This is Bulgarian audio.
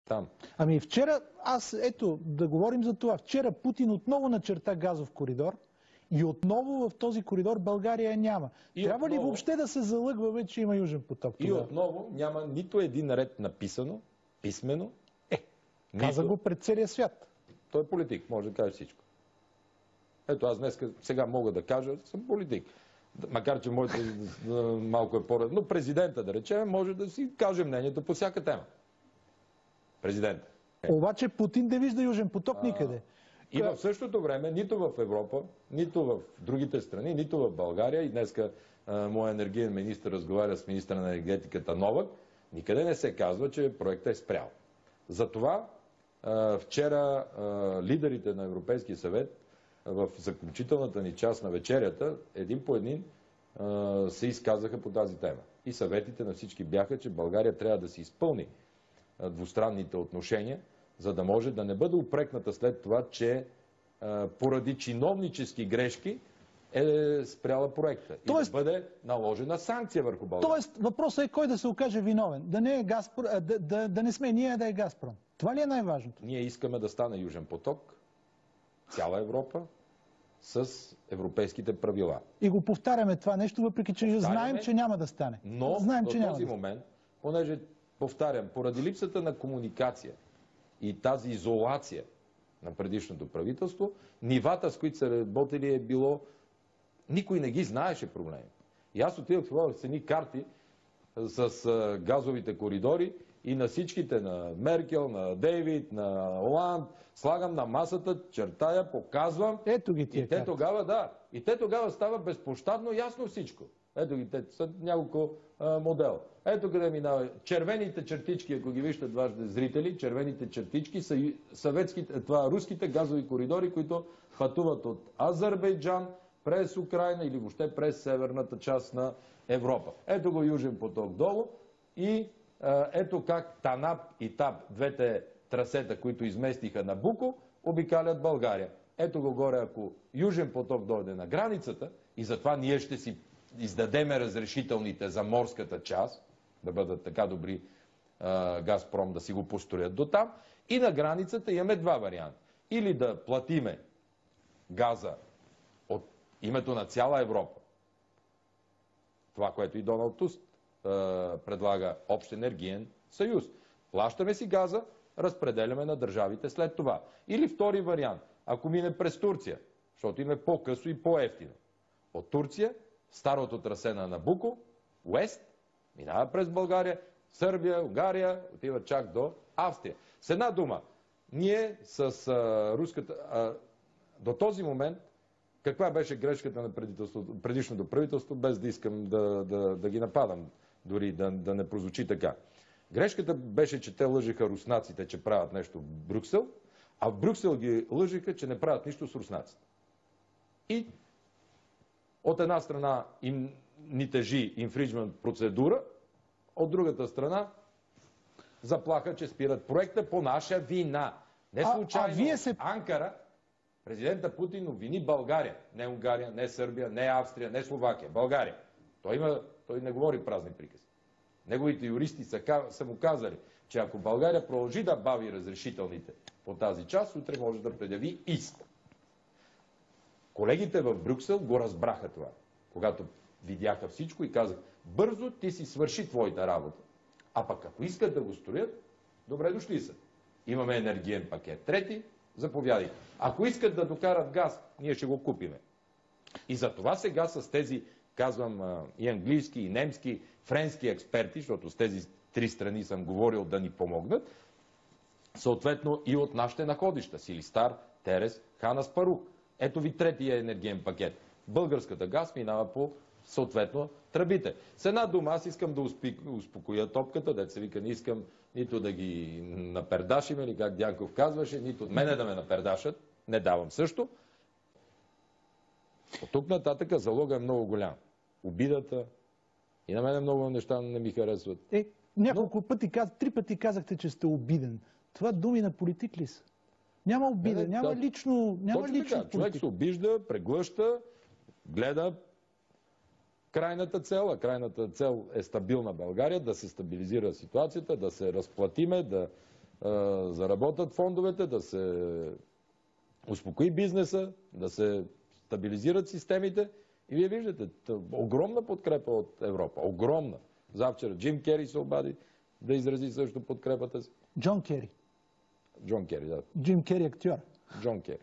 там. Ами вчера, ето, да говорим за това. Вчера Путин отново начерта газов коридор и отново в този коридор България няма. Трябва ли въобще да се залъгваме, че има Южен поток? И отново няма нито един ред написано, писмено. Каза го пред целия свят. Той е политик, може да каже всичко. Ето аз днес сега мога да кажа, съм политик. Макар че моето малко е по-ред. Но президента, да речем, може да си каже мнението по всяка тема. Президента. Обаче Путин не вижда Южен поток никъде. И в същото време, нито в Европа, нито в другите страни, нито в България, и днеска моят енергиен министър разговаря с министъра на енергетиката Новак, никъде не се казва, че проектът е спрял. Затова вчера лидерите на Европейския съвет в заключителната ни част на вечерята, един по един се изказаха по тази тема. И съветите на всички бяха, че България трябва да си изпълни двустранните отношения, за да може да не бъде упрекната след това, че поради чиновнически грешки е спряла проекта. И да бъде наложена санкция върху България. Тоест, въпросът е кой да се окаже виновен. Да не е Газпром, да не сме ние, да е Газпром. Това ли е най-важното? Ние искаме да стане Южен поток, цяла Европа, с европейските правила. И го повтаряме това нещо, въпреки че знаем, че няма да стане. Но знаем, до този момент, понеже, повтарям, поради липсата на комуникация и тази изолация на предишното правителство, нивата, с които са работили, е било... Никой не ги знаеше проблеми. И аз отидох това с едни карти с газовите коридори и на всичките, на Меркел, на Дейвид, на Оланд, слагам на масата, чертая, показвам. Ето ги тия карти. И те тогава става безпощадно ясно всичко. Ето ги, те са няколко модела. Ето къде минава. Червените чертички, ако ги виждате вашите зрители, червените чертички са руските газови коридори, които пътуват от Азербайджан през Украйна или въобще през северната част на Европа. Ето го Южен поток долу и ето как ТАНАП и ТАП, двете трасета, които изместиха Набуко, обикалят България. Ето го горе, ако Южен поток дойде на границата, и затова ние ще си издадеме разрешителните за морската част, да бъдат така добри Газпром да си го построят до там, и на границата имаме два варианта. Или да платиме газа от името на цяла Европа, това, което и Доналд Туск предлага общ енергиен съюз. Плащаме си газа, разпределяме на държавите след това. Или втори вариант, ако мине през Турция, защото им е по-късо и по-ефтино. От Турция, старото трасе на Набуко, Уест, минава през България, Сърбия, Унгария, отива чак до Австрия. С една дума, ние с до този момент, каква беше грешката на предишното правителство, без да искам да ги нападам, дори да не прозвучи така. Грешката беше, че те лъжиха руснаците, че правят нещо в Брюксел, а в Брюксел ги лъжиха, че не правят нищо с руснаците. И от една страна им ни тежи инфриджмент процедура, от другата страна заплаха, че спират проекта по наша вина. Не случайно Анкара, президента Путин обвини България. Не Унгария, не Сърбия, не Австрия, не Словакия. България. Той не говори празни прикази. Неговите юристи са му казали, че ако България продължи да бави разрешителните по тази част, утре може да предяви иск. Колегите в Брюксел го разбраха това, когато видяха всичко и казах, бързо ти си свърши твоята работа. А пък ако искат да го строят, добре дошли са. Имаме енергиен пакет. Трети, заповядайте. Ако искат да докарат газ, ние ще го купиме. И за това сега с тези, казвам, и английски, и немски, френски експерти, защото с тези три страни съм говорил да ни помогнат, съответно и от нашите находища, Силистар, Терес, Хан Аспарух. Ето ви третия енергиен пакет. Българската газ минава по съответно тръбите. С една дума, аз искам да успокоя топката, дето се вика, не искам нито да ги напердашим, или как Дянков казваше, нито от мене да ме напердашат, не давам също. От тук нататък залога е много голям. Обидата и на мене много неща не ми харесват. Няколко пъти, 3 пъти казахте, че сте обиден. Това думи на политик ли са? Няма обида, няма лично политика. Човек се обижда, преглъща, гледа крайната цел. А крайната цел е стабилна България, да се стабилизира ситуацията, да се разплатиме, да заработят фондовете, да се успокои бизнеса, да се стабилизират системите. И вие виждате, огромна подкрепа от Европа. Огромна. Завчера Джим Кери се обади да изрази също подкрепата си. Джон Кери. Джон Кери, да. Джим Кери актьор. Джон Кери.